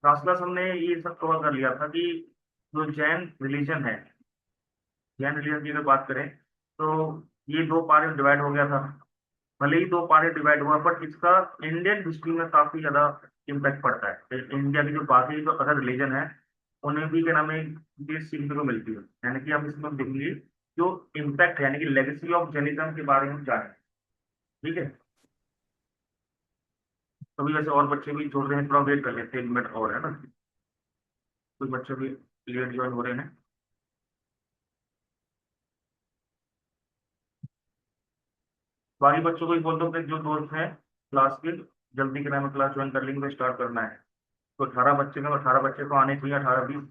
Last class हमने ये सब कवर कर लिया था कि जो जैन रिलीजन है, जैन रिलीजन की अगर बात करें तो ये दो पार्ट में डिवाइड हो गया था। भले ही दो पार्ट डिवाइड हुआ बट इसका इंडियन हिस्ट्री में काफी ज्यादा इम्पैक्ट पड़ता है। इंडिया की जो बाकी जो अदर रिलीजन है उन्हें भी क्या नाम है चीज सीखने को मिलती है। यानी कि हम इसमें देखेंगे जो इम्पैक्ट है यानी कि लेगेसी ऑफ जैनिज्म के बारे में हम जानें। ठीक है। अभी वैसे और बच्चे भी जुड़ रहे हैं, थोड़ा वेट कर लेते हैं, 1 मिनट और है ना। कुछ बच्चे भी लेट ज्वाइन हो रहे हैं। बाकी बच्चों को भी बोल दो कि जो दोस्त हैं क्लास के, जल्दी के नाम में क्लास ज्वाइन कर लेंगे तो स्टार्ट करना है। तो 18 बच्चे में 18 बच्चे तो आने चाहिए, 18 20।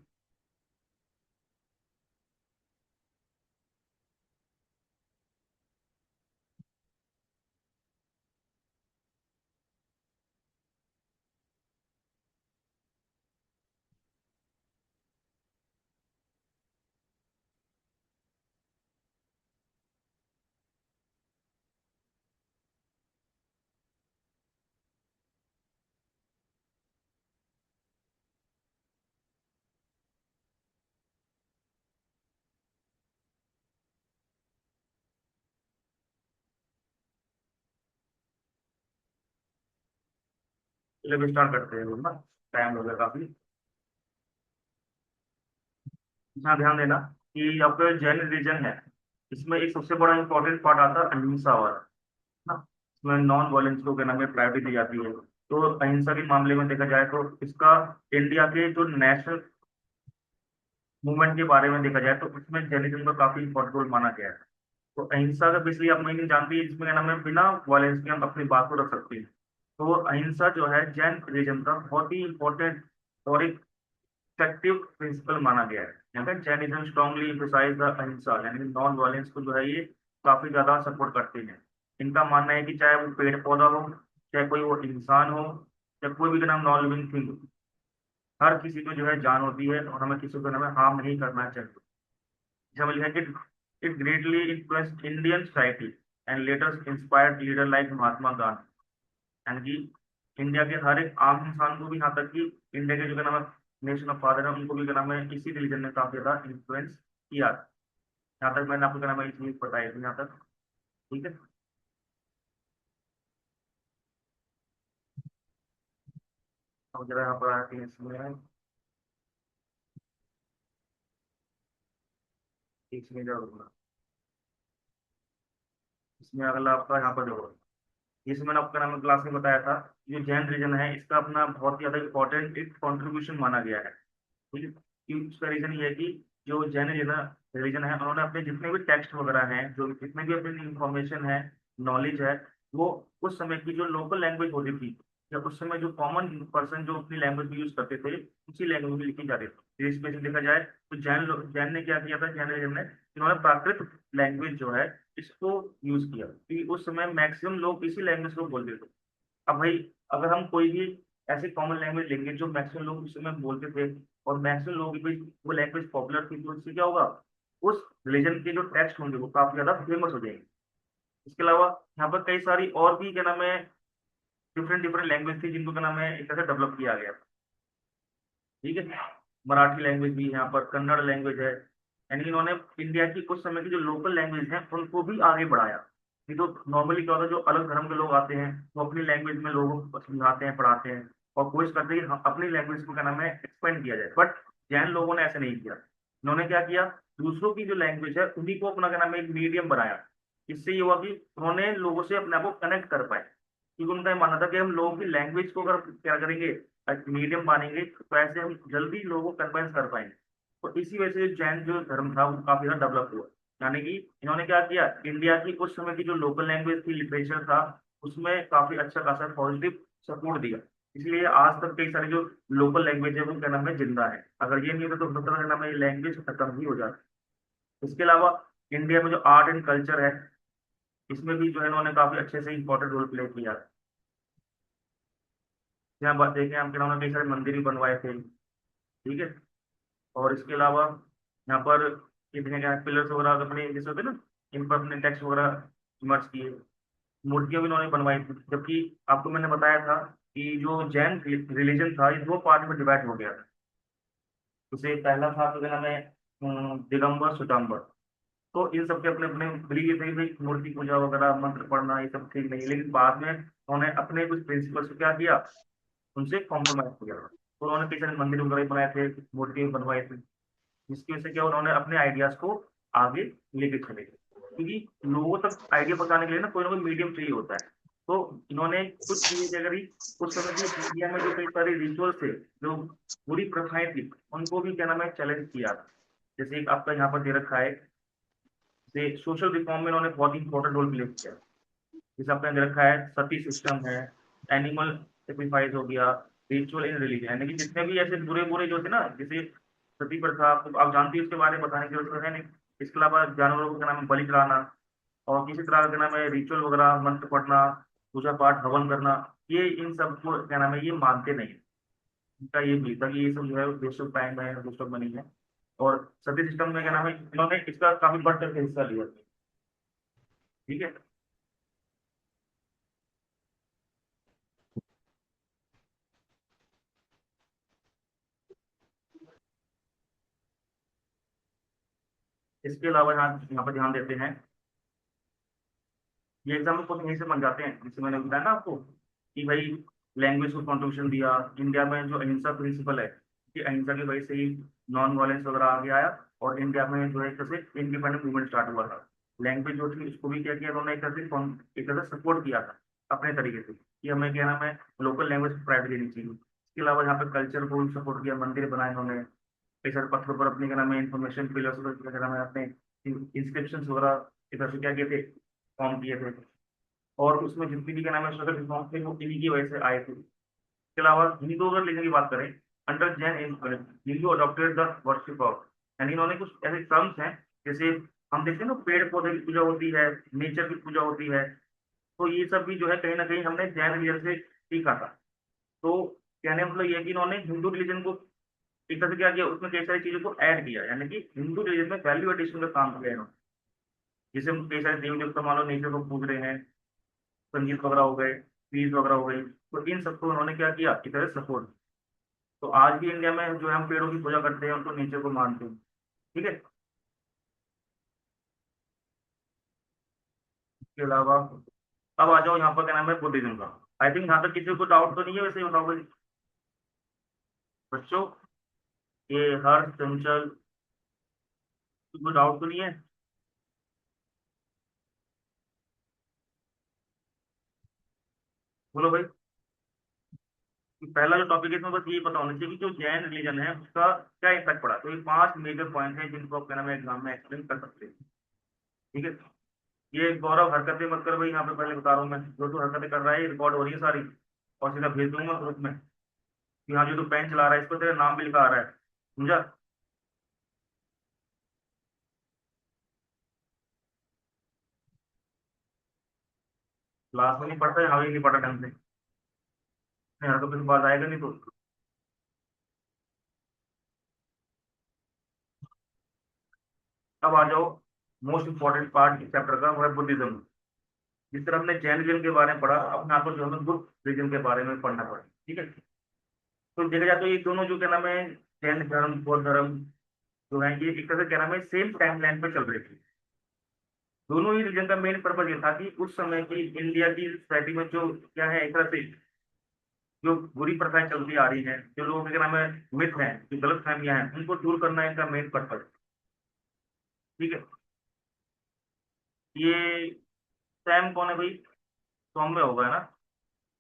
चलिए अभी स्टार्ट करते हैं लोग ना, टाइम हो गया काफी। यहाँ ध्यान देना कि आपका जैन रिलीजन है, इसमें एक सबसे बड़ा इंपॉर्टेंट पार्ट आता है अहिंसा वाला ना। इसमें नॉन वायलेंस को क्या नाम है प्रायोरिटी दी जाती है। तो अहिंसा के मामले में देखा जाए तो इसका इंडिया के जो नेशनल मूवमेंट के बारे में देखा जाए तो उसमें जैनिज्म का काफी इंपॉर्टेंट रोल माना गया है। तो अहिंसा का बेसिकली आप मीनिंग जानती है, जिसमें क्या नाम है बिना वायलेंस के हम अपनी बात को रख सकते हैं। तो अहिंसा जो है जैन रिलीजन का बहुत ही इंपॉर्टेंट और एक इफेक्टिव प्रिंसिपल माना गया है। यहाँ पे जैनिज्म स्ट्रांगली एम्फसाइज द अहिंसा यानी नॉन वायलेंस को जो है ये काफी ज्यादा सपोर्ट करते हैं। इनका मानना है कि चाहे वो पेड़ पौधा हो, चाहे कोई वो इंसान हो, या कोई भी नाम नॉन लिविंग थिंग, हर किसी को जो है जान होती है और हमें किसी को हमें हार्म नहीं करना चाहिए। जैसे लिखा है कि it greatly influenced Indian society and later inspired leader like Mahatma Gandhi. यानी कि इंडिया के हर एक आम इंसान को भी, यहाँ तक कि इंडिया के जो क्या नाम है नेशन ऑफ फादर है उनको भी क्या नाम है इसी रिलीजन ने काफी ज्यादा इन्फ्लुएंस किया। यहाँ तक मैंने आपको क्या नाम है ये चीज बताई थी यहाँ तक। ठीक है। अब जरा यहाँ पर आते हैं इसमें, इसमें जरा इसमें अगला आपका यहाँ पर देखो, जिसमें मैंने आपका नाम क्लास में बताया था, जो जैन रीजन है इसका अपना बहुत ही ज्यादा इंपॉर्टेंट एक कॉन्ट्रीब्यूशन माना गया है। ठीक है। उसका रीजन ये है कि जो जैन रिलीजन है उन्होंने अपने जितने भी टेक्स्ट वगैरह हैं, जो जितने भी अपनी इंफॉर्मेशन है, नॉलेज है, वो उस समय की जो लोकल लैंग्वेज होती थी या उस समय जो कॉमन पर्सन जो अपनी लैंग्वेज में यूज करते थे उसी लैंग्वेज में लिखी जाती थी। इस पे से देखा जाए तो जैन ने क्या किया था, जैन रिलीजन ने इन्होंने प्राकृत लैंग्वेज जो है इसको यूज किया क्योंकि उस समय मैक्सिमम लोग इसी लैंग्वेज को बोलते थे। अब भाई अगर हम कोई भी ऐसी कॉमन लैंग्वेज लेंगे जो मैक्सिमम लोग उस समय बोलते थे और मैक्सिमम लोगों की वो लैंग्वेज पॉपुलर थी, तो उससे क्या होगा, उस रिलीजन के जो टेक्स्ट होंगे वो काफी ज्यादा फेमस हो जाएंगे। इसके अलावा यहाँ पर कई सारी और भी क्या नाम है डिफरेंट डिफरेंट लैंग्वेज थी जिनको क्या नाम है एक तरह से डेवलप किया गया। ठीक है। मराठी लैंग्वेज भी यहाँ पर, कन्नड़ लैंग्वेज है, यानी कि इन्होंने इंडिया की उस समय की जो लोकल लैंग्वेज है उनको भी आगे बढ़ाया। नहीं तो नॉर्मली क्या होता है, जो अलग धर्म के लोग आते हैं वो अपनी लैंग्वेज में लोगों को समझाते हैं, पढ़ाते हैं और कोशिश करते हैं कि हम अपनी लैंग्वेज को क्या नाम है एक्सपेंड किया जाए। बट जैन लोगों ने ऐसे नहीं किया। इन्होंने क्या किया, दूसरों की जो लैंग्वेज है उन्हीं को अपना क्या नाम है एक मीडियम बनाया। इससे ये हुआ कि उन्होंने लोगों से अपने आप को कनेक्ट कर पाए, क्योंकि उनका ये मानना था कि हम लोगों की लैंग्वेज को अगर क्या करेंगे मीडियम मानेंगे तो ऐसे हम जल्दी लोगों को कन्विंस कर पाएंगे। तो इसी वजह से जैन जो धर्म था वो काफी ज्यादा डेवलप हुआ। यानी कि इन्होंने क्या किया, इंडिया की उस समय की जो लोकल लैंग्वेज थी, लिटरेचर था, उसमें काफी अच्छा खासा पॉजिटिव सपोर्ट दिया। इसलिए आज तक कई सारी जो लोकल लैंग्वेज है वो क्या नाम है जिंदा है। अगर ये नहीं होता तो मतलब क्या नाम है लैंग्वेज खत्म ही हो जाती। इसके अलावा इंडिया में जो आर्ट एंड कल्चर है इसमें भी जो है इन्होंने काफी अच्छे से इंपॉर्टेंट रोल प्ले किया। यहाँ बात देखें हम क्या नाम है कई सारे मंदिर भी बनवाए थे। ठीक है। और इसके अलावा यहाँ पर इतने क्या पिलर्स वगैरह अपने जैसे होते हैं ना, इन पर अपने टैक्स वगैरह इमर्ज किए। मूर्तियां भी उन्होंने बनवाई थी, जबकि आपको मैंने बताया था कि जो जैन रिलीजन था ये दो पार्ट में डिवाइड हो गया था। जैसे पहला था तो क्या नाम है, दिगंबर श्वेतांबर। तो इन सबके अपने अपने बिलीव थे कि भाई मूर्ति पूजा वगैरह मंत्र पढ़ना ये सब ठीक नहीं है, लेकिन बाद में उन्होंने अपने कुछ प्रिंसिपल्स को क्या किया, उनसे कॉम्प्रोमाइज किया। तो उन्होंने कई सारे मंदिर वगैरह बनाए थे, मूर्ति बनवाई थी, जिसकी वजह से क्या उन्होंने अपने आइडियाज को आगे लेके चले गए। क्योंकि लोगों तक आइडिया पहुंचाने के लिए ना कोई मीडियम चाहिए होता है। तो इन्होंने कुछ चीजें क्या करी, उस समय की इंडिया में जो कई सारे रिचुअल्स थे, जो बुरी प्रथाएं थी, उनको भी क्या नाम है चैलेंज किया था। जैसे एक आपका यहाँ पर दे रखा है, जैसे सोशल रिफॉर्म में इन्होंने बहुत इंपॉर्टेंट रोल प्ले किया। जैसे आपने दे रखा है सती सिस्टम है, एनिमल सेक्रीफाइस हो गया, रिचुअल इन रिलीजन, यानी कि जितने भी ऐसे बुरे बुरे जो थे ना, जैसे सती प्रथा, आप जानती है उसके बारे में बताने की जरूरत है नहीं। इसके अलावा जानवरों को क्या नाम है बलि चढ़ाना, और किसी तरह का क्या नाम है रिचुअल वगैरह मंत्र पढ़ना, पूजा पाठ हवन करना, ये इन सब को क्या नाम है ये मानते नहीं। इनका ये भी था कि ये सब जो है वेस्ट ऑफ टाइम है, वेस्ट ऑफ मनी है। और सती सिस्टम में क्या नाम है इन्होंने इसका काफी बढ़ चढ़ के हिस्सा लिया। ठीक है। इसके अलावा यहाँ पर ध्यान देते हैं, ये एग्जाम्पल को यहीं से बन जाते हैं, जैसे मैंने बताया ना आपको कि भाई लैंग्वेज को कंट्रीब्यूशन दिया। इंडिया में जो अहिंसा प्रिंसिपल है, कि अहिंसा की वजह से ही नॉन वायलेंस वगैरह आगे आया, और इंडिया में जो है एक तरह से इंडिपेंडेंट मूवमेंट स्टार्ट हुआ था। लैंग्वेज जो थी उसको भी क्या किया उन्होंने, एक तरह से सपोर्ट किया था अपने तरीके से, कि हमें क्या नाम है लोकल लैंग्वेज को प्रायोरिटी देनी चाहिए। इसके अलावा यहाँ पे कल्चर को सपोर्ट किया, मंदिर बनाए उन्होंने, कई सारे पत्थरों पर अपने क्या नाम है इन्फॉर्मेशन पिलर्स क्या नाम है अपने इंस्क्रिप्शन वगैरह इधर से क्या किए थे, फॉर्म किए थे। और उसमें जितनी भी क्या नाम है सोशल रिफॉर्म थे वो इन्हीं की वजह से आए थे। इसके अलावा हिंदू अगर लेने की बात करें, under Jain influence Hindu adopted the worship of, यानी इन्होंने कुछ ऐसे टर्म्स हैं, जैसे हम देखते हैं ना पेड़ पौधे की पूजा होती है, नेचर की पूजा होती है, तो ये सब भी जो है कहीं ना कहीं हमने जैन रिलीजन से सीखा था। तो कहने का मतलब ये है कि इन्होंने हिंदू रिलीजन को एक तरह से क्या किया, उसमें कई सारी चीजों को ऐड किया, यानी कि हिंदू रिलीजन में वैल्यू एडिशन का काम किया इन्होंने। जैसे हम कई सारे देवी देवता मान लो नेचर को पूज रहे हैं, संगीत वगैरह हो गए, ट्रीज वगैरह हो गई, तो इन सबको उन्होंने क्या किया एक तरह सपोर्ट। तो आज भी इंडिया में जो है हम पेड़ों की पूजा करते हैं, उनको नेचर को मानते हैं। ठीक है। इसके अलावा अब आ जाओ यहाँ पर क्या नाम है बुद्धिज्म का। आई थिंक यहाँ तक किसी को डाउट तो नहीं है, वैसे ही बताओ भाई बच्चों, ये हर्ष चंचल, किसी को डाउट तो नहीं है? बोलो भाई। कि पहला जो टॉपिक है इसमें बस ये पता होना चाहिए कि जो जैन रिलीजन है उसका क्या इफेक्ट पड़ा। तो ये 5 मेजर पॉइंट हैं जिनको आप क्या नाम है एग्जाम में एक्सप्लेन कर सकते हैं। ठीक है। ये गौरव हरकतें मत कर भाई, यहाँ पे पहले बता रहा हूँ मैं, जो तू हरकतें कर रहा है रिकॉर्ड हो रही है सारी, और सीधा भेज दूंगा ग्रुप में कि हाँ जो तू पेन चला रहा है इस पर तेरा नाम भी लिखा आ रहा है। समझा? क्लास में नहीं पढ़ता, यहाँ भी नहीं पढ़ा ढंग से, नहीं हरकतों के बाद आएगा नहीं तो। अब आ जाओ मोस्ट इंपॉर्टेंट पार्ट इस चैप्टर का, वो है बुद्धिज्म। जिस तरह हमने जैन रिलीजन के बारे में पढ़ा, अपने आप को जो हमें बुद्ध रिलीजन के बारे में पढ़ना पड़ा। ठीक है। तो देखा जाए तो ये दोनों जो क्या नाम है जैन धर्म बौद्ध धर्म जो है, ये एक तरह से क्या नाम है सेम टाइम लाइन पे चल रहे थे। दोनों ही रीजन का मेन पर्पज ये था कि उस समय की इंडिया की सोसाइटी में जो क्या है एक तरह से जो बुरी प्रथाएं चलती आ रही हैं, जो लोगों के क्या नाम है मिथ हैं, जो गलत फहमियां हैं, उनको दूर करना इनका मेन पर्पज। ठीक है। ये सैम कौन है भाई? सौम्य होगा है ना?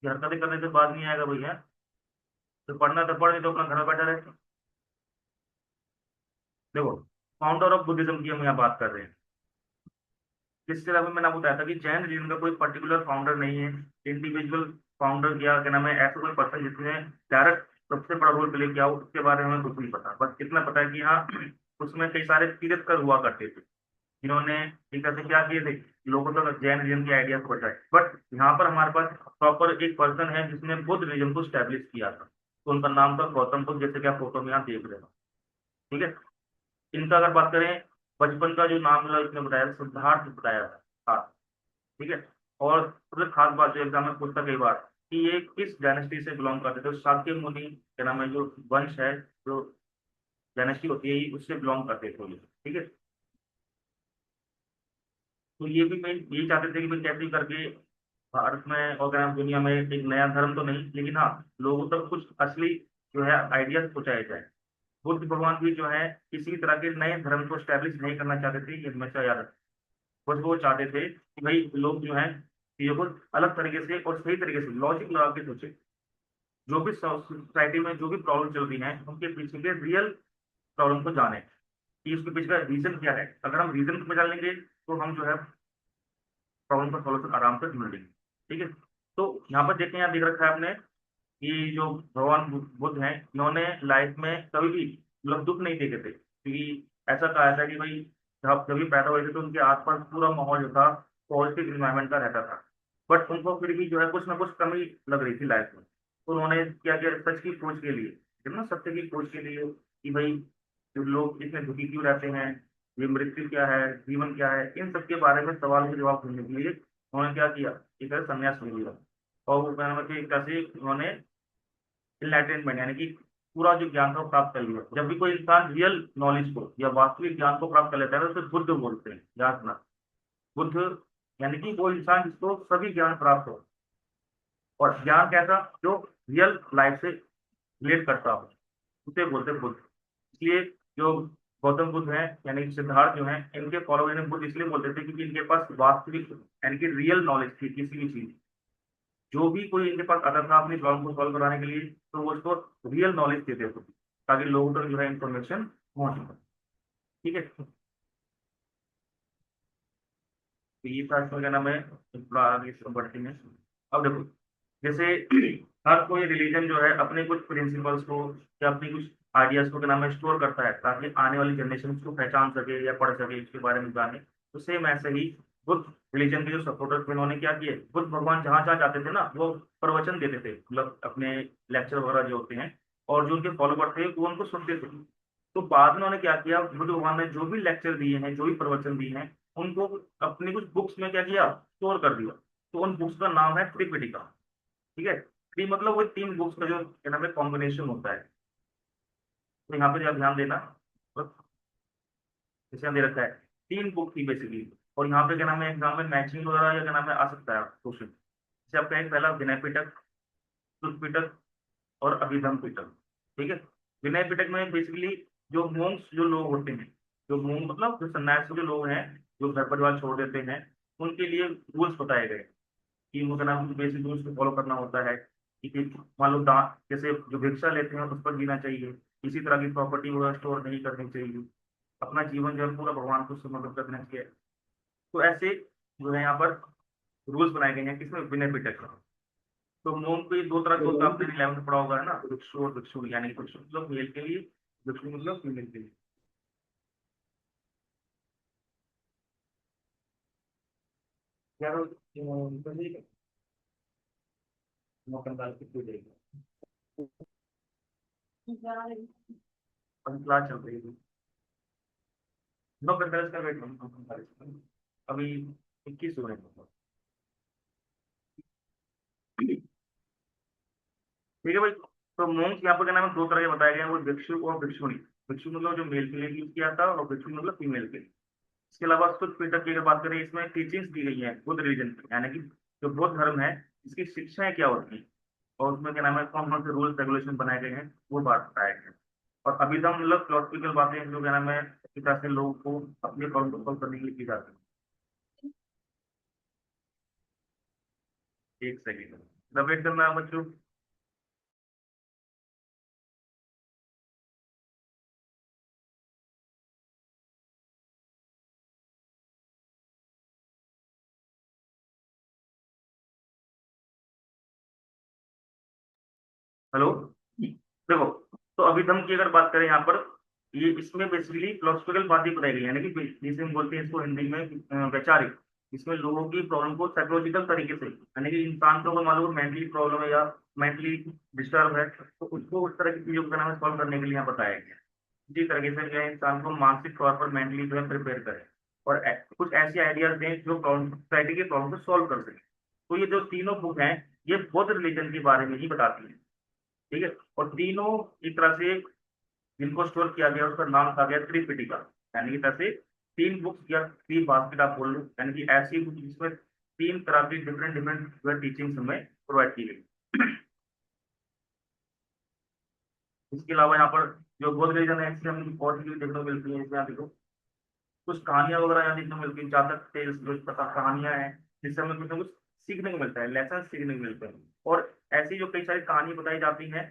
ये हरकतें करने से बाद नहीं आएगा भैया। तो पढ़ना तो पढ़, नहीं तो अपना घर में बैठा रहे। देखो, फाउंडर ऑफ बुद्धिज्म की हम यहाँ बात कर रहे हैं। जिससे अभी मैंने आपको बताया था कि जैन रिलीजन का कोई पर्टिकुलर फाउंडर नहीं है, इंडिविजुअल फाउंडर या क्या नाम है ऐसा कोई पर्सन जिसने डायरेक्ट सबसे बड़ा रोल प्ले किया हो, उसके बारे में हमें कुछ नहीं पता। बस इतना पता है कि हाँ उसमें कई सारे तीर्थकर हुआ करते थे, जिन्होंने एक तरह से क्या किए थे, लोगों तक जैन रिलीजन के आइडियाज पहुंचाए। बट यहाँ पर हमारे पास प्रॉपर एक पर्सन है जिसने बुद्ध रिलीजन को स्टैब्लिश किया था, तो उनका नाम था गौतम बुद्ध, जैसे कि आप फोटो में यहाँ देख रहे हो। ठीक है। इनका अगर बात करें, बचपन का जो नाम मिला इसने बताया था, सिद्धार्थ बताया था। हाँ। ठीक है। और सबसे खास बात जो एग्जाम में पूछता कई बार, कि ये किस डायनेस्टी से बिलोंग करते थे। तो शाक्य मुनि क्या नाम है जो वंश है, जो डायनेस्टी होती है, ये उससे बिलोंग करते थे ये, ठीक है। तो ये भी मैं यही चाहते थे कि भाई कैसे करके भारत में और क्या नाम दुनिया में एक नया धर्म तो नहीं, लेकिन हाँ लोगों तक कुछ असली जो है आइडियाज पहुंचाए जाए। बुद्ध भगवान भी जो है किसी भी तरह के नए धर्म को स्टैब्लिश नहीं करना चाहते थे, ये हमेशा याद रखें। बस वो चाहते थे कि भाई लोग जो है चीजों को अलग तरीके से और सही तरीके से लॉजिक लगा के सोचे। जो भी सोसाइटी में जो भी प्रॉब्लम चल रही है उनके पीछे के रियल प्रॉब्लम को जाने कि उसके पीछे का रीजन क्या है। अगर हम रीजन को जान लेंगे तो हम जो है प्रॉब्लम का सॉल्यूशन आराम से ढूंढ लेंगे, ठीक है। तो यहाँ पर देखें, यहाँ देख रखा है आपने कि जो भगवान बुद्ध हैं, इन्होंने लाइफ में कभी भी मतलब दुख नहीं देखे थे, क्योंकि ऐसा कहा था कि भाई जब जब भी पैदा हुए थे तो उनके आसपास पूरा माहौल जो था पॉजिटिव इन्वायरमेंट का रहता था। बट उनको फिर भी जो है कुछ ना कुछ कमी लग रही थी लाइफ में। तो उन्होंने क्या किया, सच की खोज के लिए, है ना, सत्य की खोज के लिए कि भाई जो लोग इतने दुखी क्यों रहते हैं, ये मृत्यु क्या है, जीवन क्या है, इन सब के बारे में सवाल के जवाब ढूंढने के लिए उन्होंने क्या किया, एक तरह संन्यास ले लिया। और वो कहना मतलब एक तरह से उन्होंने इनलाइटनमेंट यानी कि पूरा जो ज्ञान को प्राप्त कर लिया। जब भी कोई इंसान रियल नॉलेज को या वास्तविक ज्ञान को प्राप्त कर लेता है तो उसे बुद्ध बोलते हैं, याद रखना। बुद्ध यानी कि वो इंसान जिसको सभी ज्ञान प्राप्त हो, और ज्ञान कैसा, जो रियल लाइफ से रिलेट करता हो, उसे बोलते हैं बुद्ध। इसलिए जो गौतम बुद्ध हैं यानी कि सिद्धार्थ जो हैं, इनके फॉलोअर इन्हें बुद्ध इसलिए बोलते थे क्योंकि इनके पास वास्तविक यानी कि रियल नॉलेज थी किसी भी चीज। जो भी कोई इनके पास आता था अपनी प्रॉब्लम को सॉल्व कराने के लिए, तो वो उसको रियल नॉलेज देते थे ताकि लोगों तक जो है इंफॉर्मेशन पहुंच सके, ठीक है। तो ये था इसमें क्या नाम है, थोड़ा आगे बढ़ते हैं। अब देखो, जैसे हर कोई रिलीजन जो है अपने कुछ प्रिंसिपल्स को या अपनी कुछ आइडियाज को क्या नाम है स्टोर करता है ताकि आने वाली जनरेशन उसको पहचान सके या पढ़ सके, इसके बारे में जाने। तो सेम ऐसे ही बुद्ध रिलीजन के जो सपोर्टर्स थे उन्होंने क्या किए, बुद्ध भगवान जहाँ जहाँ जाते थे ना वो प्रवचन देते थे, मतलब अपने लेक्चर वगैरह जो होते हैं, और जो उनके फॉलोवर थे वो उनको सुनते थे। तो बाद में उन्होंने क्या किया, बुद्ध भगवान ने जो भी लेक्चर दिए हैं, जो भी प्रवचन दिए हैं, उनको अपनी कुछ बुक्स में क्या किया, स्टोर कर दिया। तो उन बुक्स का नाम है त्रिपिटिका, ठीक है। थ्री मतलब वो तीन बुक्स का जो क्या नाम है कॉम्बिनेशन होता है। तो यहाँ पे जो आप ध्यान देना, बस जैसे यहाँ दे रखा है, तीन बुक थी बेसिकली। और यहाँ पे क्या नाम है एग्जाम में मैचिंग वगैरह या क्या नाम है आ सकता है क्वेश्चन। जैसे आपका एक पहला विनय पिटक, शुद्ध पिटक और अभिधम पिटक, ठीक है। विनय पिटक में बेसिकली जो मोंक्स जो लोग होते हैं, जो मोंग मतलब जो सन्यासी जो लोग हैं, जो घर परिवार छोड़ देते हैं, उनके लिए रूल्स बताए गए कि उनका नाम बेसिक रूल्स को फॉलो करना होता है कि मान लो दान, जैसे जो भिक्षा लेते हैं उस पर जीना चाहिए, इसी तरह की प्रॉपर्टी वगैरह स्टोर नहीं करनी चाहिए, अपना जीवन जो है पूरा भगवान को समर्पित करना चाहिए। तो ऐसे जो है यहाँ पर रूल्स बनाए गए हैं किसमें, विनय पिटक में। तो मोम को ये दो तरह के होता है, आपने 11th में पढ़ा होगा है ना, भिक्षु और भिक्षु, यानी कि भिक्षु मतलब मेल के लिए, भिक्षु मतलब फीमेल के लिए। यार मौका निकाल के कोई देगा, क्लास चल रही है। नौ पैंतालीस का वेट, अभी 21 हुए हैं। ठीक है भाई। तो मोंक्स यहाँ पर क्या नाम है दो तरह के बताए गए हैं, वो भिक्षु और भिक्षुणी। भिक्षु मतलब जो मेल के लिए यूज किया था, और भिक्षु मतलब फीमेल के लिए। इसके अलावा शुद्ध पीटक की अगर बात करें, इसमें टीचिंग्स दी गई है बुद्ध रिलीजन की, यानी कि जो बौद्ध धर्म है इसकी शिक्षाएं क्या होती हैं, और उसमें क्या नाम है कौन कौन से रूल्स रेगुलेशन बनाए गए हैं वो बात बताया गया है। और अभिधम मतलब फिलोसफिकल बातें जो क्या नाम है इस तरह से लोगों को अपने प्रॉब्लम को सॉल्व करने के लिए की जाती है। एक सेकेंड वेट करना है बच्चों। हेलो, देखो, तो अभिधम की अगर बात करें यहाँ पर, ये इसमें बेसिकली फिलोसफिकल बातें बताई गई, यानी कि जिसे हम बोलते हैं इसको हिंदी में वैचारिक। इसमें लोगों की प्रॉब्लम को साइकोलॉजिकल तरीके से, यानी कि इंसान को अगर मान लो मेंटली प्रॉब्लम है या मेंटली डिस्टर्ब है, तो उसको उस तरह की चीजों को नाम सॉल्व करने के लिए यहाँ बताया गया है। इसी तरीके से जो है इंसान को मानसिक तौर पर मेंटली जो है प्रिपेयर करें, और कुछ ऐसे आइडियाज दें जो सोसाइटी की प्रॉब्लम को सॉल्व कर सके। तो ये जो तीनों बुक हैं ये बौद्ध रिलीजन के बारे में ही बताती हैं। ठीक है। और तीनों एक तरह से जिनको स्टोर किया गया उसका नाम रखा गया त्रिपिटिका, यानी कि तरह से तीन बुक्स या थ्री बास्केट आप बोल लो, यानी कि ऐसी बुक जिसमें तीन तरह की डिफरेंट डिफरेंट टीचिंग्स हमें प्रोवाइड की गई। इसके अलावा यहाँ पर जो बौद्ध रिलीजन है इससे हमें और चीजें देखने को मिलती है। इसमें यहाँ देखो कुछ कहानियां वगैरह यहाँ देखने को मिलती है, जातक टेल्स जो पता कहानियां हैं जिससे हमें कुछ ना कुछ सीखने को मिलता है, लेसन सीखने को मिलते हैं। और ऐसी जो कई सारी कहानी बताई जाती हैं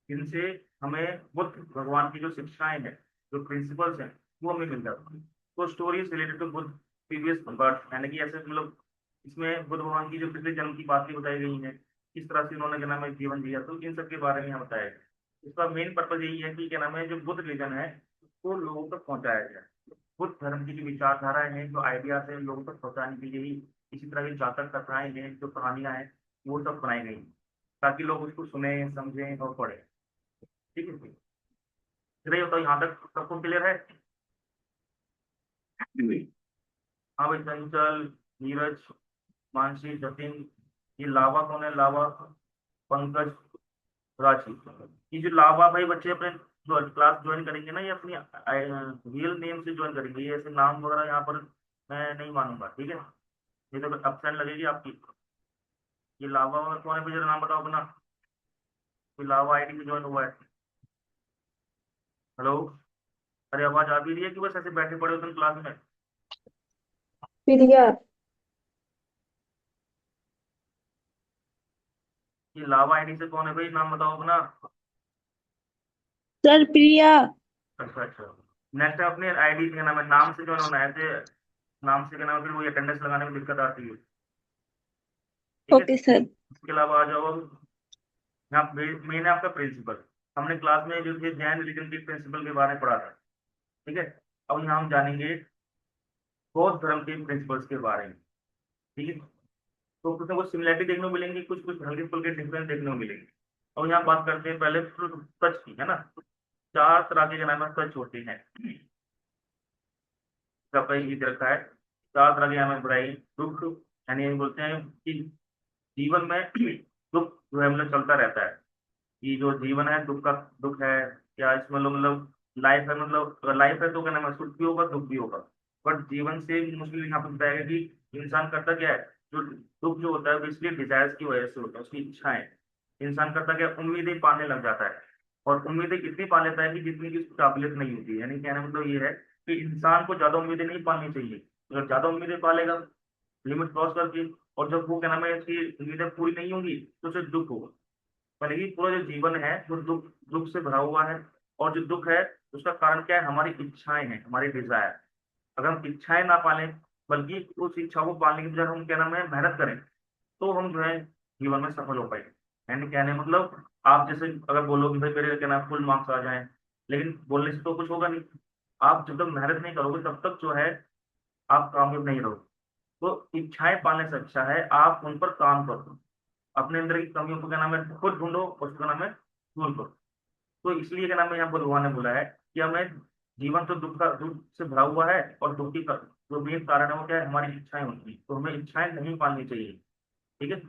जिनसे हमें बुद्ध भगवान की जो शिक्षाएं हैं, जो प्रिंसिपल्स हैं, वो हमें मिल जाती है। तो stories related to Buddha previous birth, यानी कि ऐसे मतलब इसमें बुद्ध भगवान की जो पिछले जन्म की बातें बताई गई हैं, किस तरह से उन्होंने क्या नाम है जीवन जिया, तो इन सब के बारे में यहाँ बताया गया। इसका मेन पर्पज यही है कि क्या नाम है जो बुद्ध रिलीजन है उसको लोगों तक पहुंचाया जाए। बुद्ध धर्म की जो विचारधाराएं हैं, जो आइडियाज हैं, लोगों तक पहुंचाने के लिए ही इसी तरह की जातक कथाएं हैं, जो कहानियां हैं, वो सब बनाई गई ताकि लोग उसको सुने, समझें और पढ़ें। ठीक है जी। चलिए तो यहाँ तक सबको क्लियर है। हाँ भाई, चंचल, नीरज, मानसी, जतिन, ये लावा कौन है? लावा, पंकज, रांची। ये जो लावा भाई बच्चे अपने जो क्लास ज्वाइन करेंगे ना, ये अपनी रियल नेम से ज्वाइन करेंगे, ये ऐसे नाम वगैरह यहाँ पर मैं नहीं मानूंगा, ठीक है। ये तो एब्सेंट लगेगी आपकी। ये लावा में कौन है भाई, जरा नाम बताओ अपना। ये लावा आईडी से ज्वाइन हुआ है। हेलो। अरे आवाज आ भी रही है कि बस ऐसे बैठे पड़े हो तुम क्लास में? प्रिया। ये लावा आईडी से कौन है भाई, नाम बताओ अपना। सर प्रिया। अच्छा अच्छा। नेक्स्ट अपने आईडी क्या नाम है, नाम से ज्वाइन होना है ऐसे। नाम से क्या नाम है, फिर वो अटेंडेंस लगाने में दिक्कत आती है। ठीक है। Okay sir. इसके अलावा आ जाओ अब। यहाँ मेन है आपका प्रिंसिपल। हमने क्लास में जो ये जैन रिलीजन के प्रिंसिपल के बारे में पढ़ा था। ठीक है। अब यहाँ हम जानेंगे बौद्ध धर्म के प्रिंसिपल्स के बारे में। ठीक है। तो कुछ ना कुछ सिमिलरिटी देखने को मिलेंगी, कुछ कुछ हल्के फुल्के डिफरेंस देखने को मिलेंगे। अब यहाँ बात करते हैं पहले सच की, है ना। चार तरह के नाम है सच होते हैं, सबका ही लिख रखा है। चार तरह के नाम है बुराई, दुख, यानी ये बोलते हैं कि जीवन में दुख जो है मतलब चलता रहता है। ये जो जीवन है दुख का दुख है, या इसमें मतलब लाइफ है, मतलब लाइफ है तो क्या नाम है सुख भी होगा दुख भी होगा। बट जीवन से मुश्किल यहाँ पे बताया गया कि इंसान करता क्या है, जो दुख जो होता है वो इसलिए डिजायर्स की वजह से होता है, उसकी इच्छाएं। इंसान करता क्या है, उम्मीदें पालने लग जाता है। और उम्मीदें कितनी पाल लेता है कि जितनी की उसकी काबिलियत नहीं होती है। यानी कहने का मतलब ये है कि इंसान को ज्यादा उम्मीदें नहीं पालनी चाहिए। अगर ज्यादा उम्मीदें पालेगा लिमिट क्रॉस करके, और जब वो क्या नाम है इसकी उम्मीदें पूरी नहीं होंगी तो उसे दुख होगा। भले ही पूरा जो जीवन है वो दुख दुख से भरा हुआ है। और जो दुख है उसका कारण क्या है, हमारी इच्छाएं हैं, हमारी डिजायर। अगर हम इच्छाएं ना पालें, बल्कि उस इच्छा को पालने की बजाय हम क्या नाम है मेहनत करें, तो हम जो है जीवन में सफल हो पाए। यानी कहने मतलब आप जैसे अगर बोलो कि भाई मेरे क्या नाम फुल मार्क्स आ जाएं, लेकिन बोलने से तो कुछ होगा नहीं। आप जब तक मेहनत नहीं करोगे तब तक जो है आप कामयाब नहीं रहोगे। तो इच्छाएं पालने से अच्छा है आप उन पर काम करो, अपने अंदर की कमियों को क्या नाम है खुद ढूंढो और उसका नाम है दूर करो। तो इसलिए क्या नाम है यहाँ पर भगवान ने बोला है कि हमें जीवन तो दुख से भरा हुआ है, और दुख की जो मेन कारण है वो क्या है, हमारी इच्छाएं होती है, तो हमें इच्छाएं नहीं पालनी चाहिए। ठीक है।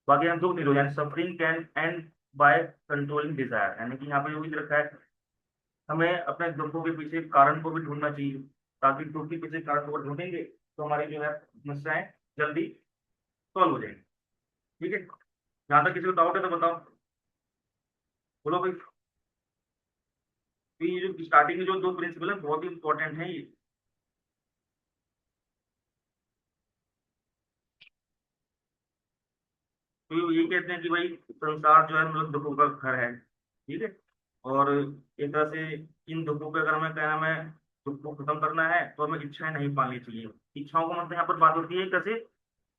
बाकी हम दुख निरोध यानी suffering can end by controlling desire, यानी कि यहाँ पे जो भी रखा है हमें अपने दुखों के पीछे कारण को भी ढूंढना चाहिए, ताकि दुख के पीछे कारण को ढूंढेंगे तो हमारी जो है समस्याएं जल्दी सॉल्व हो जाएंगी। ठीक है। जहाँ तक किसी को डाउट है तो बताओ, बोलो भाई। तो ये जो स्टार्टिंग के जो दो प्रिंसिपल है बहुत ही इंपॉर्टेंट है ये। तो ये कहते हैं कि भाई संसार जो है मतलब दुखों का घर है। ठीक है। और एक तरह से इन दुखों के अगर हमें क्या नाम है दुख को खत्म करना है तो हमें इच्छाएं नहीं पालनी चाहिए। इच्छाओं का मतलब यहाँ पर बात होती है कैसे,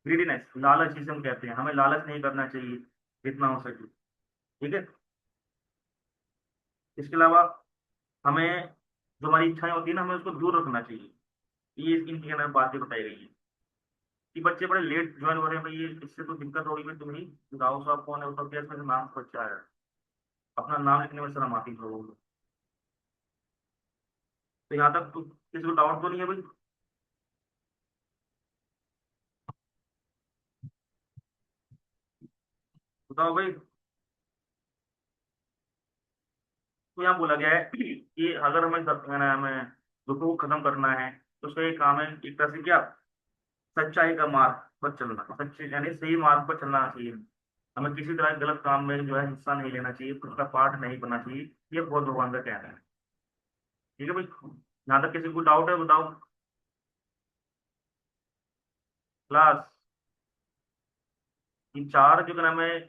ग्रीडीनेस, लालच जिसे हम कहते हैं, हमें लालच नहीं करना चाहिए जितना हो सके। ठीक है। इसके अलावा हमें जो हमारी इच्छाएं होती है ना हमें उसको दूर रखना चाहिए। ये इनकी क्या नाम बातें बताई गई है कि बच्चे बड़े लेट ज्वाइन हो रहे हैं भाई, ये इससे तो दिक्कत होगी भाई, तुम ही गाँव साहब कौन है उत्तर प्रदेश में नाम बच्चा है, अपना नाम लिखने में शर्म आती है लोगों को। तो यहाँ तक तो किसी को डाउट तो नहीं है भाई। बताओ भाई। तो यहाँ बोला गया है कि अगर हमें दुखों को खत्म करना है तो उसका एक काम है एक तरह से क्या, सच्चाई का मार्ग पर चलना, सच्चे यानी सही मार्ग पर चलना चाहिए। हमें किसी तरह के गलत काम में जो है हिस्सा नहीं लेना चाहिए, उसका पार्ट नहीं बनना चाहिए। ये बौद्ध भगवान का कहना है। ठीक है भाई, यहाँ तक किसी को डाउट है बताओ क्लास। ये चार जो नाम है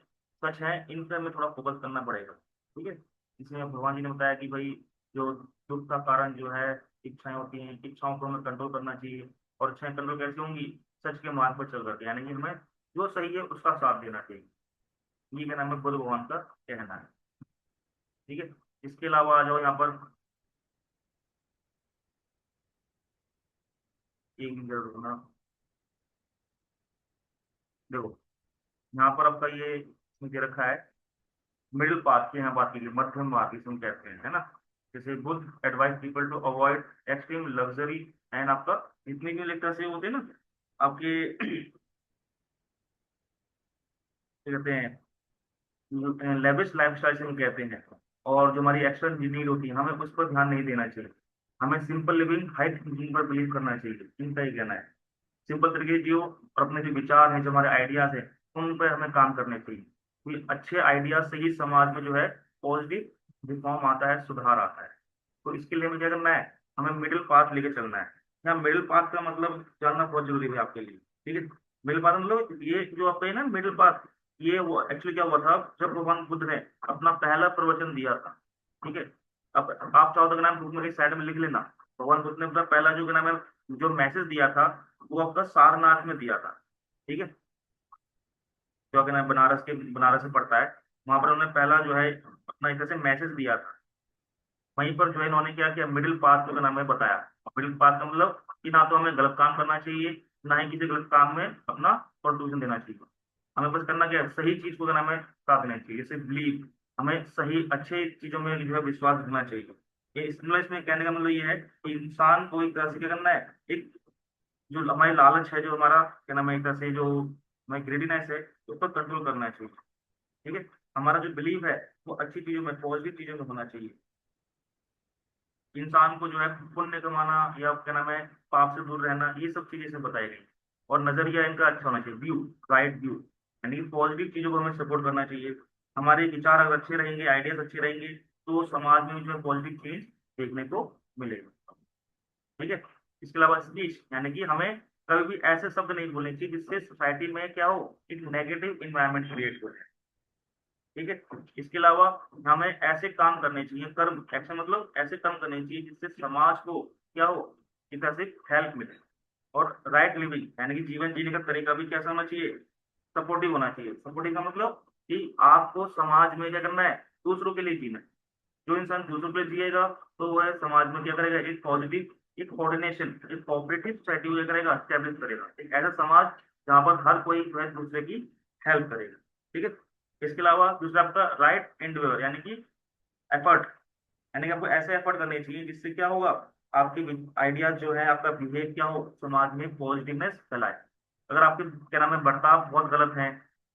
सच है, इन पे हमें थोड़ा फोकस करना पड़ेगा। ठीक है, इसमें भगवान जी ने बताया कि भाई जो दुख का कारण जो है इच्छाएं होती हैं, इच्छाओं को हमें कंट्रोल करना चाहिए। और इच्छाएं कंट्रोल कैसे होंगी? सच के मार्ग पर चल करके, यानी कि हमें जो सही है उसका साथ देना चाहिए। ये क्या नाम है, बुद्ध भगवान का कहना है। ठीक है, इसके अलावा आ जाओ यहाँ पर। एक मिनट रुकना। देखो, यहाँ पर आपका ये इसमें दे रखा है, मिडिल पाथ की यहाँ बात की गई, मध्यम मार्ग इसमें कहते हैं, है ना। जैसे Buddha advise people to avoid extreme luxury and आपका जितने भी एक तरह से होते हैं ना आपके क्या कहते हैं, लेविश लाइफस्टाइल से हम कहते हैं। और जो हमारी एक्शन नीड होती है हमें उस पर ध्यान नहीं देना चाहिए। हमें सिंपल लिविंग हाई थिंकिंग पर बिलीव करना चाहिए, इनका ही कहना है। सिंपल तरीके से जियो और अपने जो विचार हैं, जो हमारे आइडियाज हैं, उन पर हमें काम करने चाहिए। क्योंकि अच्छे आइडियाज से ही समाज में जो है पॉजिटिव रिफॉर्म आता है, सुधार आता है। तो इसके लिए हमें क्या करना है, हमें मिडिल पाथ लेके चलना है। यहाँ मिडिल पाथ का मतलब जानना बहुत जरूरी है आपके लिए। ठीक है, मिडिल पाथ मतलब ये जो आपका है ना मिडिल पाथ, ये वो एक्चुअली क्या हुआ था जब भगवान बुद्ध ने अपना पहला प्रवचन दिया था। ठीक है, अब आप चाहो तो नाम बुक में साइड में लिख लेना। भगवान बुद्ध ने अपना पहला जो नाम है जो मैसेज दिया था, वो आपका सारनाथ में दिया था। ठीक है, जो कि नाम बनारस में पड़ता है, वहां पर उन्होंने पहला जो है अपना एक तरह से मैसेज दिया था। वहीं पर जो है इन्होंने क्या किया, मिडिल पाथ को नाम है बताया। मिडिल पाथ का मतलब कि ना तो हमें गलत काम करना चाहिए, ना ही किसी गलत काम में अपना कंट्रीब्यूशन देना चाहिए। हमें बस करना क्या है, सही चीज को नाम है साथ देना चाहिए। जैसे बिलीव, हमें सही अच्छे चीजों में जो है विश्वास रखना चाहिए। ये इसमें कहने का मतलब ये है कि इंसान को एक तरह से क्या करना है, एक जो हमारी लालच है, जो हमारा क्या नाम है एक तरह से जो हमारी ग्रेडीनेस है, उस पर कंट्रोल करना चाहिए। ठीक है, हमारा जो बिलीव है वो अच्छी चीजों में पॉजिटिव चीजों में होना चाहिए। इंसान को जो है पुण्य कमाना या क्या नाम है पाप से दूर रहना, ये सब चीजें इसमें बताई गई। और नजरिया इनका अच्छा होना चाहिए, व्यू, राइट व्यू, यानी कि पॉजिटिव चीजों को हमें सपोर्ट करना चाहिए। हमारे विचार अगर अच्छे रहेंगे, आइडियाज अच्छे रहेंगे, तो समाज में जो है पॉजिटिव चेंज देखने को मिलेगा। ठीक है, इसके अलावा स्पीच, यानी कि हमें कभी भी ऐसे शब्द नहीं बोलने चाहिए जिससे सोसाइटी में क्या हो, एक नेगेटिव इन्वायरमेंट क्रिएट हो। ठीक है, इसके अलावा हमें ऐसे काम करने चाहिए, कर्म एक्शन मतलब ऐसे काम करने चाहिए जिससे समाज को क्या हो, एक तरह से हेल्प मिले। और राइट लिविंग, यानी कि जीवन जीने का तरीका भी कैसा होना चाहिए, सपोर्टिव होना चाहिए। सपोर्टिव का मतलब कि आपको समाज में क्या करना है, दूसरों के लिए जीना है। जो इंसान दूसरों के लिए जिएगा तो वह समाज में क्या करेगा, एक पॉजिटिव, एक कोऑर्डिनेशन, एक कोऑपरेटिव सोसाइटी क्या करेगा, स्टैब्लिश करेगा, एक ऐसा समाज जहाँ पर हर कोई जो है दूसरे की हेल्प करेगा। ठीक है, इसके अलावा दूसरा आपका राइट एंडवेयर, यानी कि एफर्ट, यानी कि आपको ऐसे एफर्ट करने चाहिए जिससे क्या होगा, आपकी आइडियाज जो है, आपका बिहेव क्या हो, समाज में पॉजिटिवनेस फैलाए। अगर आपके क्या नाम है बर्ताव बहुत गलत है,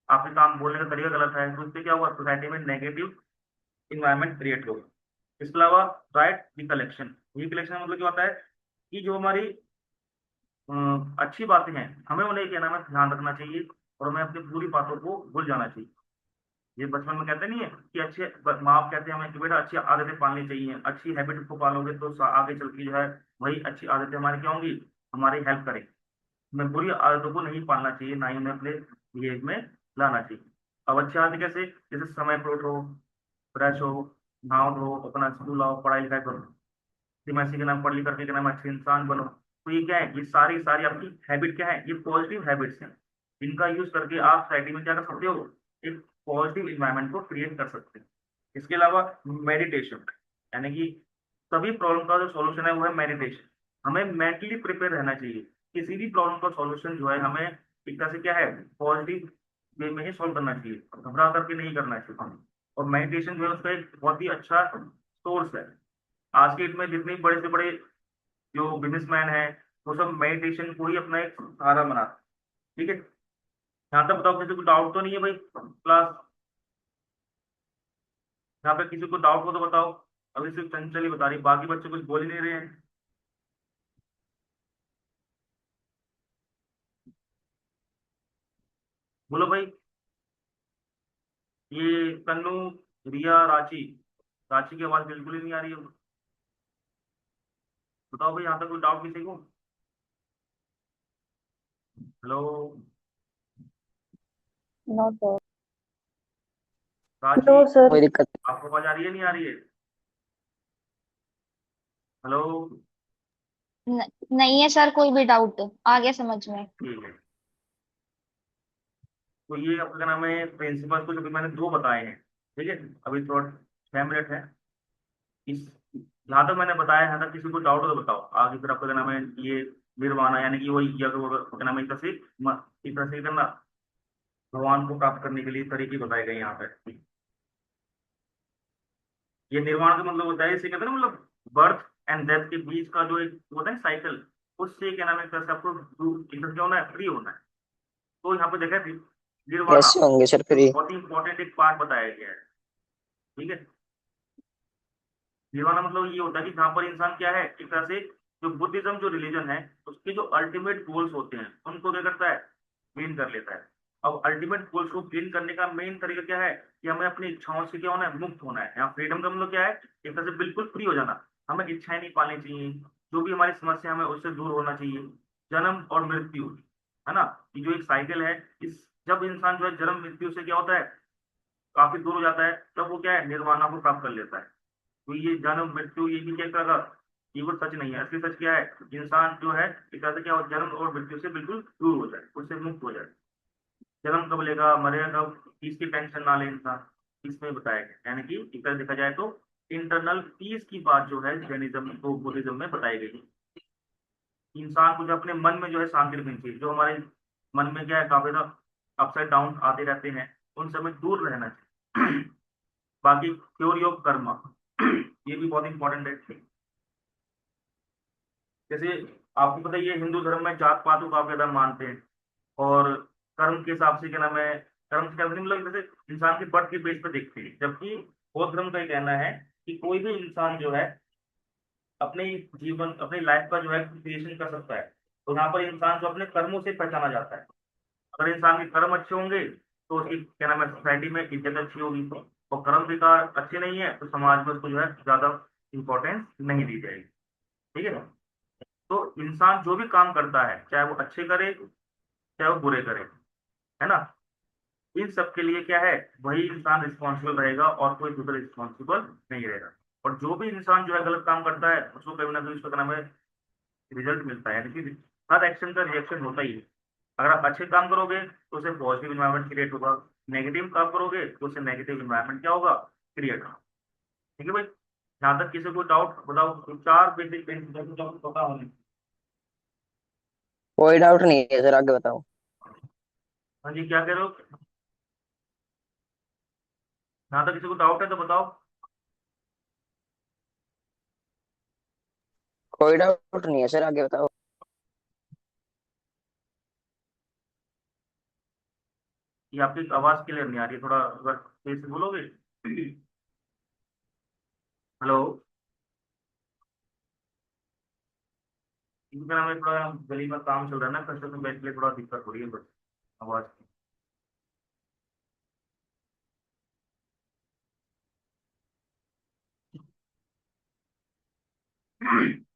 आपके काम बोलने का तरीका गलत है, तो उससे क्या होगा, सोसाइटी में नेगेटिव इन्वायरमेंट क्रिएट होगा। इसके अलावा राइट रिकलेक्शन, रिकलेक्शन मतलब क्या होता है कि जो हमारी अच्छी बातें हैं हमें उन्हें क्या नाम है ध्यान रखना चाहिए, और हमें अपनी बुरी बातों को भूल जाना चाहिए। ये बचपन में कहते नहीं है कि अच्छे माँ बाप कहते हैं हमें कि बेटा अच्छी आदतें पालनी चाहिए, अच्छी हैबिट को पालोगे तो आगे चल के जो है वही अच्छी आदतें हमारी क्या होंगी, हमारी हेल्प करेंगी। हमें बुरी आदतों को नहीं पालना चाहिए, ना ही उन्हें अपने बिहेव में लाना चाहिए। अब अच्छी आदतें कैसे, जैसे समय पर उठो, फ्रेश हो, नहाओ धो, अपना स्कूल आओ, पढ़ाई लिखाई करो, सीएमएससी के नाम पढ़ लिख करके के नाम अच्छे इंसान बनो। तो ये क्या है, ये सारी सारी आपकी हैबिट क्या है, ये पॉजिटिव हैबिट्स हैं। इनका यूज करके आप सोसाइटी में क्या कर सकते हो, एक पॉजिटिव इन्वायरमेंट को क्रिएट कर सकते हैं। इसके अलावा मेडिटेशन, यानी कि सभी प्रॉब्लम का जो सॉल्यूशन है वो है मेडिटेशन। हमें मेंटली प्रिपेयर रहना चाहिए। किसी भी प्रॉब्लम का सॉल्यूशन जो है हमें एक तरह से क्या है, पॉजिटिव वे में ही सॉल्व करना चाहिए, घबरा करके नहीं करना चाहिए। और मेडिटेशन जो है उसका एक बहुत ही अच्छा सोर्स है। आज के डेट में जितने बड़े से बड़े जो बिजनेसमैन है, वो सब मेडिटेशन को ही अपना एक सहारा बनाते हैं। ठीक है, यहाँ तक बताओ, किसी को डाउट तो नहीं है भाई क्लास। यहाँ पे किसी को डाउट हो तो बताओ। अभी सिर्फ चंचल ही बता रही, बाकी बच्चे कुछ बोल ही नहीं रहे हैं। बोलो भाई। ये तन्नू, रिया, रांची। रांची की आवाज बिल्कुल ही नहीं आ रही है। बताओ भाई, यहाँ तक कोई डाउट किसी को? Hello. No sir. Ranchi, no sir. कोई दिक्कत आपको आवाज आ रही है नहीं आ रही है? हेलो। नहीं है सर, कोई भी डाउट आ गया समझ में। ठीक है। तो ये आपका क्या नाम है, प्रिंसिपल को जो मैंने दो बताए हैं। ठीक है। अभी थोड़ा 6 मिनट है। इस जहाँ तक मैंने बताया यहाँ तक किसी को डाउट हो तो बताओ। आगे फिर आपका क्या नाम है, ये निर्वाणा यानी कि वही यज्ञ क्या नाम है, एक तरह से एक तरह से करना, भगवान को प्राप्त करने के लिए तरीके बताए गए यहाँ पे। ये निर्वाण का मतलब होता है, इसे कहते हैं ना, मतलब बर्थ एंड डेथ के बीच का जो एक होता है साइकिल, उससे क्या नाम है, एक तरह से आपको एक तरह से क्या होना है, फ्री होना है। तो यहाँ पे देखा है निर्वाणा कैसे होंगे सर फ्री? बहुत ही इंपॉर्टेंट एक पार्ट बताया गया है। ठीक है। निर्वाणा मतलब ये होता है कि जहाँ पर इंसान क्या है, एक तरह से जो बुद्धिज्म जो रिलीजन है, उसके जो अल्टीमेट गोल्स होते हैं उनको क्या करता है, गेन कर लेता है। अब अल्टीमेट गोल्स को गेन करने का मेन तरीका क्या है कि हमें अपनी इच्छाओं से क्या होना है, मुक्त होना है। यहाँ फ्रीडम का मतलब क्या है, एक तरह से बिल्कुल फ्री हो जाना। हमें इच्छाएं नहीं पालनी चाहिए, जो भी हमारी समस्या है हमें उससे दूर होना चाहिए। जन्म और मृत्यु, है ना, ये जो एक साइकिल है, इस जब इंसान जो है जन्म मृत्यु से क्या होता है, काफी दूर हो जाता है, तब वो क्या है, निर्वाणा को प्राप्त कर लेता है। तो ये जन्म मृत्यु ये भी क्या करेगा, ये वो सच नहीं है। असली सच क्या है, इंसान जो है एक तरह से क्या हो, जन्म और मृत्यु से बिल्कुल दूर हो जाए, उससे मुक्त हो जाए। जन्म कब लेगा, मरेगा कब, इसकी टेंशन ना ले इंसान, इसमें बताया गया। यानी कि एक तरह देखा जाए तो इंटरनल पीस की बात जो है जैनिज्म को बुद्धिज्म में बताई गई है। इंसान को जो अपने मन में जो है शांति रखनी चाहिए, जो हमारे मन में क्या है, काफी ज्यादा अपसाइड डाउन आते रहते हैं, उन समय दूर रहना चाहिए। बाकी थ्योरी ऑफ कर्म, ये भी बहुत इंपॉर्टेंट है। जैसे आपको पता ही है, हिंदू धर्म में जात पात को काफी ज्यादा मानते हैं। और कर्म के हिसाब से क्या नाम है, कर्म से क्या मतलब जैसे इंसान के बर्थ के बेस पर देखते हैं, जबकि बौद्ध धर्म का ये कहना है कि कोई भी इंसान जो है अपने जीवन अपनी लाइफ का जो है क्रिएशन कर सकता है। तो यहाँ पर इंसान जो अपने कर्मों से पहचाना जाता है। अगर इंसान के कर्म अच्छे होंगे तो उसकी क्या नाम है, सोसाइटी में इज्जत अच्छी होगी। और कर्म विकार अच्छे नहीं है तो समाज में उसको जो है ज्यादा इंपॉर्टेंस नहीं दी जाएगी। ठीक है। तो इंसान जो भी काम करता है, चाहे वो अच्छे करे चाहे वो बुरे करे, है ना, इन सब के लिए क्या है, वही इंसान रिस्पॉन्सिबल रहेगा और कोई दूसरा रिस्पॉन्सिबल नहीं रहेगा। और जो भी इंसान जो है गलत काम करता है उसको कभी ना कभी उसका क्या नाम है, रिजल्ट मिलता है। यानी कि हर एक्शन का रिएक्शन होता ही है। अगर आप अच्छे काम करोगे तो उससे पॉजिटिव इन्वायरमेंट क्रिएट होगा, नेगेटिव काम करोगे तो उससे नेगेटिव इन्वायरमेंट क्या होगा, क्रिएट होगा। ठीक है भाई। यहाँ तक किसी को डाउट बताओ, तो चार बेसिक प्रिंसिपल पता होने। कोई डाउट नहीं है सर, आगे बताओ। हाँ जी, क्या कह रहे हो? यहाँ तक किसी को डाउट है तो बताओ। कोई डाउट नहीं है सर, आगे बताओ। ये आपकी आवाज क्लियर नहीं आ रही है, थोड़ा अगर तेज से बोलोगे। हेलो। इनका नाम है, थोड़ा गली में काम चल रहा है ना, कंस्ट्रक्शन बैठ के लिए थोड़ा दिक्कत हो रही है बस आवाज की।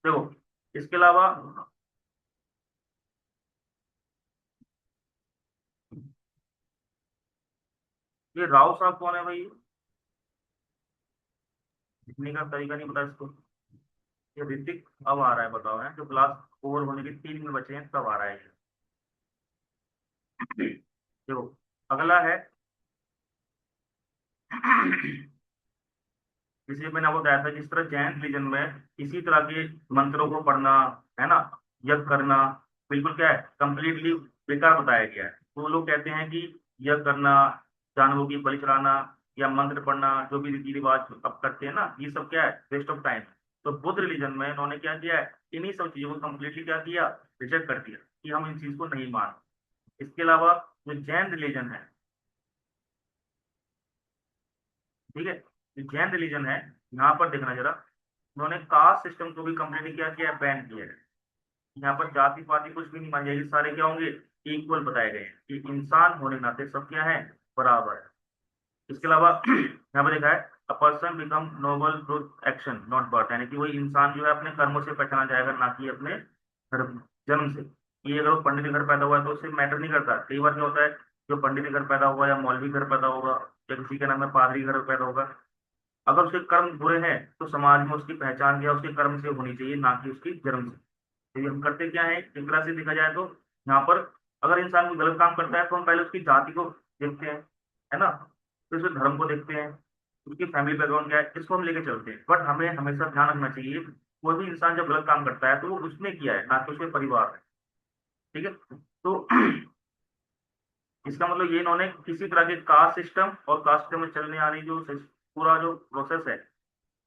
देखो, इसके अलावा ये राव साहब कौन है भाई? लिखने का तरीका नहीं पता इसको। ये ऋतिक अब आ रहा है, बताओ है, जो क्लास ओवर होने के 3 मिनट बचे हैं तब आ रहा है ये। देखो, अगला है, इसलिए मैंने आपको बताया था, जिस तरह जैन रिलीजन में इसी तरह के मंत्रों को पढ़ना, है ना, यज्ञ करना, बिल्कुल क्या है, कंप्लीटली बेकार बताया गया है। तो लोग कहते हैं कि यज्ञ करना, जानवरों की बलि चढ़ाना या मंत्र पढ़ना, जो भी रीति रिवाज अब करते हैं ना, ये सब क्या है, वेस्ट ऑफ टाइम। तो बुद्ध रिलीजन में इन्होंने क्या किया है, इन्हीं सब चीजों को कंप्लीटली क्या किया, रिजेक्ट कर दिया कि हम इन चीज को नहीं मान। इसके अलावा जो जैन रिलीजन है, ठीक है, जो जैन रिलीजन है, यहाँ पर देखना जरा, उन्होंने कास्ट सिस्टम को भी कंप्लीटली क्या किया है, बैन किया है। यहाँ पर जाति पाति कुछ भी नहीं मानी जाएगी, सारे क्या होंगे, इक्वल बताए गए हैं कि इंसान होने के नाते सब क्या है, बराबर है। इसके अलावा यहाँ पर देखा है, a person become noble through action not birth, यानी कि वही इंसान जो है अपने कर्मों से पहचाना जाएगा, ना कि अपने जन्म से। ये अगर वो पंडित के घर पैदा हुआ है तो उससे मैटर नहीं करता। कई बार क्या होता है, जो पंडित के घर पैदा हुआ या मौलवी घर पैदा होगा या किसी के नाम में पादरी घर पैदा होगा, अगर उसके कर्म बुरे हैं तो समाज में उसकी पहचान क्या उसके कर्म से होनी चाहिए, ना कि उसकी जन्म से। तो ये हम करते क्या है, एक तरह से देखा जाए तो यहाँ पर अगर इंसान कोई गलत काम करता है तो हम पहले उसकी जाति को देखते हैं, है ना, फिर उसके धर्म को देखते हैं, उसकी फैमिली बैकग्राउंड क्या है, इसको हम लेके चलते हैं। बट हमें हमेशा ध्यान रखना चाहिए, कोई भी इंसान जब गलत काम करता है तो वो उसने किया है, ना कि उसके परिवार है। ठीक है। तो इसका मतलब ये, इन्होंने किसी तरह के कास्ट सिस्टम और कास्ट सिस्टम में चलने आ रही जो पूरा जो प्रोसेस है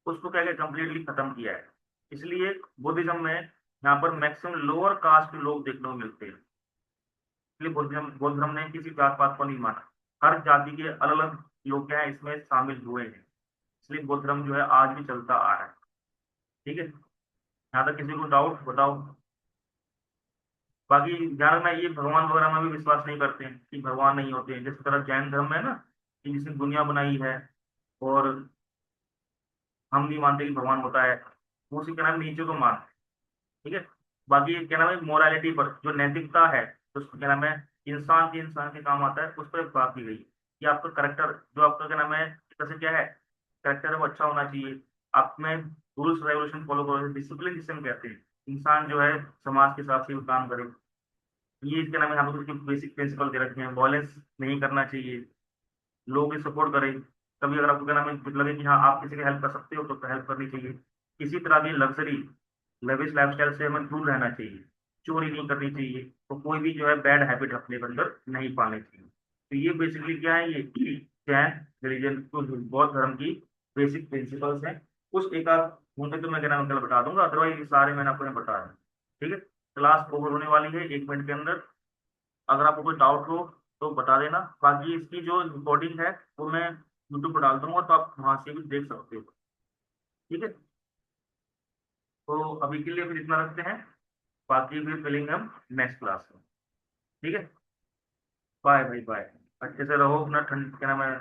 उसको क्या क्या कंप्लीटली खत्म किया है। इसलिए बुद्धिज्म में यहाँ पर मैक्सिमम लोअर कास्ट के लोग देखने को मिलते हैं। इसलिए बुद्ध धर्म ने किसी जात पात को नहीं माना, हर जाति के अलग अलग लोग क्या है इसमें शामिल हुए हैं। इसलिए बुद्ध धर्म जो है आज भी चलता आ रहा है। ठीक है, यहाँ तक किसी को डाउट बताओ। बाकी ध्यान रखना, ये भगवान वगैरह में भी विश्वास नहीं करते हैं कि भगवान नहीं होते हैं। जिस तरह जैन धर्म में है ना, कि जिसने दुनिया बनाई है, और हम नहीं मानते कि भगवान होता है, वो उसी का नाम नीचे को मान। ठीक है। बाकी क्या नाम है, मोरालिटी पर जो नैतिकता है, तो उसको क्या नाम है, इंसान के काम आता है, उस पर बात की गई कि आपका करेक्टर, जो आपका क्या नाम है, कैसे क्या है, करेक्टर है वो अच्छा होना चाहिए। आप में रूल्स रेगुलेशन फॉलो करो, डिसिप्लिन जिसे हम कहते हैं, इंसान जो है समाज के हिसाब से वो काम करे। ये इसके नाम है, यहाँ पर कुछ बेसिक प्रिंसिपल दे रखे हैं। वॉयलेंस नहीं करना चाहिए, लोगों की सपोर्ट करें। कभी अगर आपको क्या नाम है लगे कि हाँ आप किसी की हेल्प कर सकते हो तो हेल्प करनी चाहिए। किसी तरह की लग्जरी लविश लाइफस्टाइल से हमें दूर रहना चाहिए। चोरी नहीं करनी चाहिए, तो कोई भी जो है बैड हैबिट अपने अंदर नहीं पालनी चाहिए। तो ये बेसिकली क्या है, ये जैन रिलीजन बौद्ध धर्म की बेसिक प्रिंसिपल्स हैं। कुछ एक आध होंगे तो मैं क्या नाम कल बता दूंगा, अदरवाइज ये सारे मैंने आपको यहाँ बता रहा हूँ। ठीक है, क्लास ओवर होने वाली है 1 मिनट के अंदर। अगर आपको कोई डाउट हो तो बता देना। बाकी इसकी जो रिकॉर्डिंग है वो मैं यूट्यूब पर डाल दूंगा, तो आप वहां से भी देख सकते हो। ठीक है, तो अभी के लिए फिर इतना रखते हैं, बाकी फिर मिलेंगे हम नेक्स्ट क्लास में। ठीक है, बाय भाई बाय। अच्छे से रहो, अपना ठंड क्या नाम है